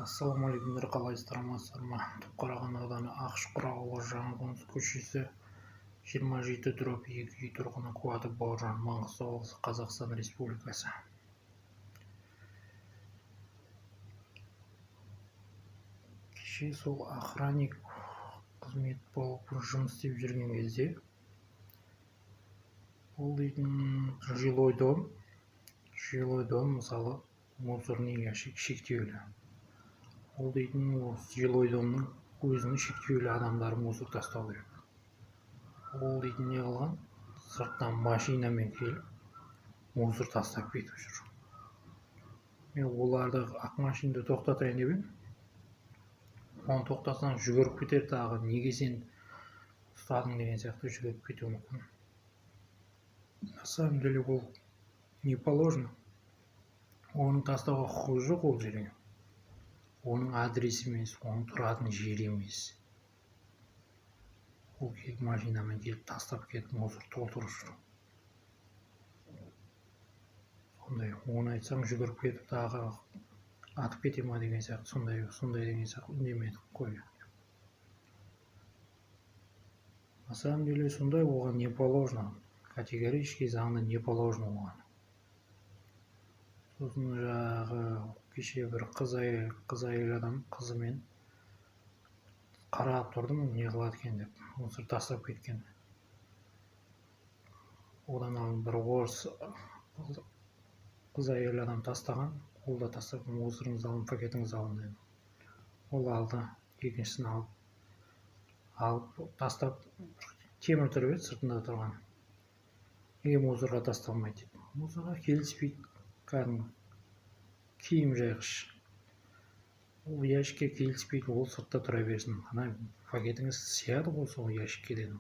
Ассалаумағалейкумдер, қалайсыздар, амансыздар ма? Түпқараған ауданы Ақшұқырағұлы Жаңақоныс көшесі 27/2 үй тұрғыны Қуатов Бауыржан, Маңғыстау облысы, Қазақстан Республикасы. Кеше сол охранник қызмет болып жұмыс істеп жүрген кезде ол дейтін жилой дом мысалы мусорный ящик шектеулі. Ол дейтін жилой домның өзінің шектеулі адамдары мусор тастау керек. Ол дейтін не қылған, сырттан машинамен келіп мусор тастап кетіп жүр. Мен оларды ақ машинада тоқтатайын деп едім. Оны тоқтатсаң жүгіріп кетер, тағы неге сен ұстадың деген сияқты жүгіріп кетуі мүмкін. На самом деле ол не положено. Оның тастауға құқығы жоқ ол жерге. Оның адресі емес, оның тұратын жері емес. Ол келіп машинамен келіп тастап кетіп мусор толтырып жүр. Сондай, оны айтсам жүгіріп кетіп тағы атып кете ма деген сияқты, сондай деген сияқты үндемедік қой. На самом деле сондай, оған не положено. Категорически заңда не положено оған. Сосын жағы кеше бір қыз әйел адам қызымен қарап тұрдым, не қылады екен деп, мусор тастап кеткен. Одан алып бір орыс қыз әйел адам тастаған, ол да тастап, мусорыңызды алып, пакетіңізді алın деді. Ол алды, екіншісін алып тастап, темір тұрып еді сыртында тұрған. Неге мусорға тасталмайды дейді. Мусорға келіспейді, кәдімгі киім жайғыш. Ол ящикке келіспейді, ол сыртта тұра берсін. Ана пакетіңіз сияды ғой сол ящикке дедім.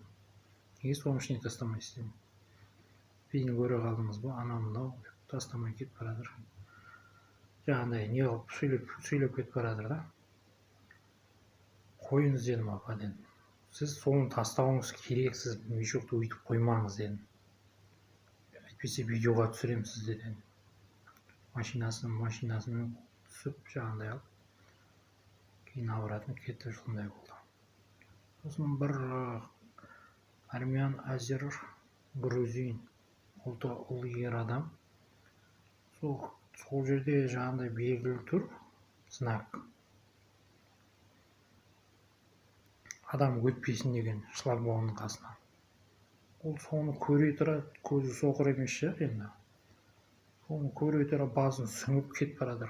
Неге соның ішіне тастамайсыз дедім. Бейін көре қалдыңыз ба, анау тастамай кетіп барадыр. Жаңағыдай не қылып сөйлеп кетіп барадыр да. Қойыңыз дедім, апа дедім. Сіз соны тастауыңыз керек, сіз мешокты өйтіп қоймаңыз дедім. Әйтпесе видеоға түсірем сізді дедім. Машинасымен түсіп, жаңағыдай алып, кейін обратно кетті, сондай болды. Сосын бір армян, азер, грузин, ұл ер адам. Сол жерде жаңағыдай белгілі тұр, знак. Адам өтпесін деген шлагбаумның қасынан. Ол соны көре тұра, көзі соқыр емес шығар енді. Соны көре тұра басын сүңіп кетіп барадыр.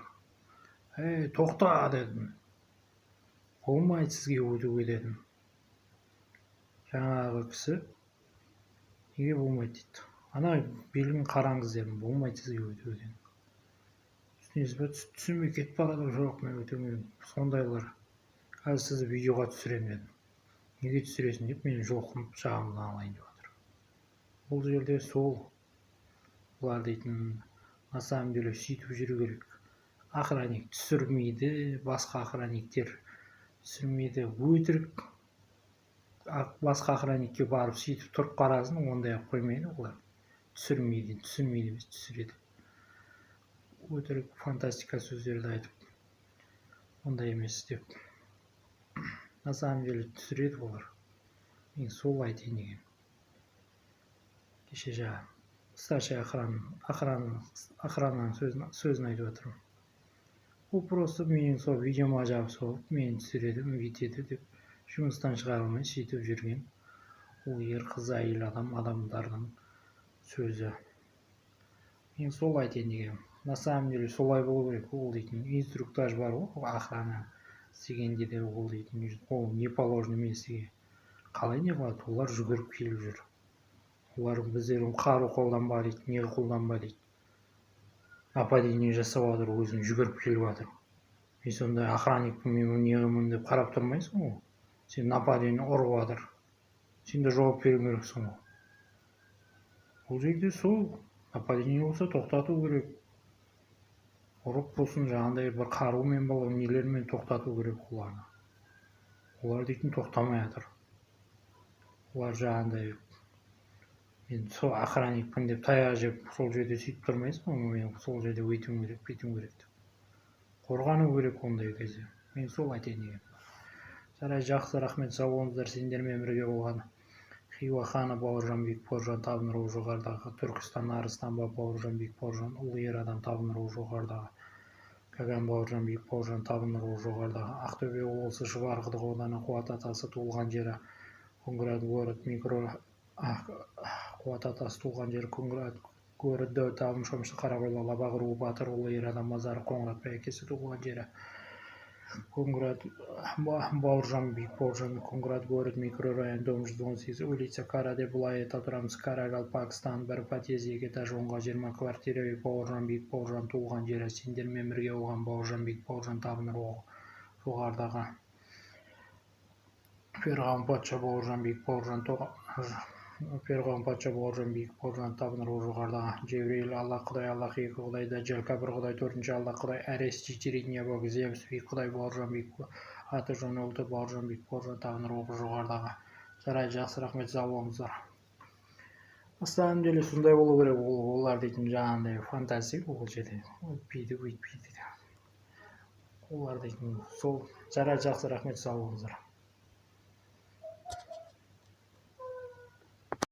Тоқта дедім. Болмайды сізге өтуге дедім. Жаңағы кісі неге болмайды дейді. Ана белгіні қараңыз дедім. Болмайды сізге өтуге дедім. Түсінесіз бе, түсінбей кетіп барадыр. Жоқ, мен өтемеймін. Сондайлар. Қазір сізді видеоға түсірем дедім. Неге түсіресің деп, мен жоқым жағымды алайын деп жатыр. Бұл жерде сол бұлар дейтін, на самом деле сөйтіп жүру керек. Охранник түсірмейді, басқа охранниктер түсірмейді. Өтірік басқа охранникке барып сөйтіп тұрып қарасын, ондай қоймайды олар. Түсірмейді емес, түсіреді. Өтірік фантастика сөздерді айтып, ондай емес деп. На самом деле түсіреді олар. Мен сол айтайын деген. Кеше жаңа старший охрананың сөзін айтып отырмын. Ол просто менің сол видеома жабысып, мені түсіреді, өйтеді деп жұмыстан шығарылмай сөйтіп жүрген ол ер қыз әйел адамдардың сөзі. Мен сол айтайын деген. На самом деле солай болу керек. Ол дейтін инструктаж бар ғой, охрана істегенде де ол дейтін, ол не положено емесіге. Қалай не қылады? Олар жүгіріп келіп жүр. Олар біздердің қару қолданба дейді, неге қолданба дейді. Нападение жасап жатыр, өзін жүгіріп келіп жатыр. Мен сондай охранникпін, мен неғымын деп қарап тұрмайсың ғой. Сен нападение ұрып жатыр. Сен де жауап беруің керексің ғой. Бұл жерде сол нападение болса тоқтату керек. Ұрып болсын, жаңағыдай бір қарумен нелермен тоқтату керек оларды. Олар дейтін тоқтамай жатыр. Олар жаңағыдай мен сол охранникпін деп таяқ жеп сол жерде сөйтіп тұрмайсың ғой, мен сол жерде өйтуім керек, бүйтуім керек деп. Қорғану керек ондай кезде. Мен сол айтайын деген. Жарай, жақсы, рахмет, сау болыңыздар. Сендермен бірге болған Хиуа ханы Бауыржан Бек Бауыржан Табын руы жоғарыдағы, Түркістан Арыстан Бауыржан Бек Бауыржан ұлы ер адам Табын руы жоғарыдағы, Каган Бауыржан Бек Бауыржан Табын руы жоғарыдағы, Ақтөбе облысы Шұбарқұдық ауданы Қуат атасы туылған жері Конград город микро Қуат атасы туылған жері Конград город Табын Шомшы Қарақойлы Лабақ руы батыр ұлы ер адам мазары Қоңырат әкесі туылған жері Конград Бауыржан Бек Бауыржан Конград город микрорайон дом 118 улица Караде Булаета тұрамыз Карагалпакстан бір подъезд 2 этаж 20 квартира Бауыржан Бек Бауыржан туылған жері сендермен бірге болған Бауыржан Бек Бауыржан Табын руы жоғарыдағы Перғауын патша Бауыржан Бек Бауыржан Перғауын патша Бауыржан Бек Бауыржан Табын руы жоғарыдағы Жебірейіл Алла Құдай Аллах екі Құдай Дәжжәл бір Құдай төртінші Алла Құдай Әрес Чичерин Ябог Земский Құдай Бауыржан Бек аты жөні ұлты Бауыржан Бек Бауыржан Табын руы жоғарыдағы. Жарай, жақсы, рахмет, сау болыңыздар. На деле сондай болу керек, олар дейтін жаңағындай фантастика ол жерде өйтпейді олар дейтін сол. Жарай, жақсы, рахмет, сау болыңыздар.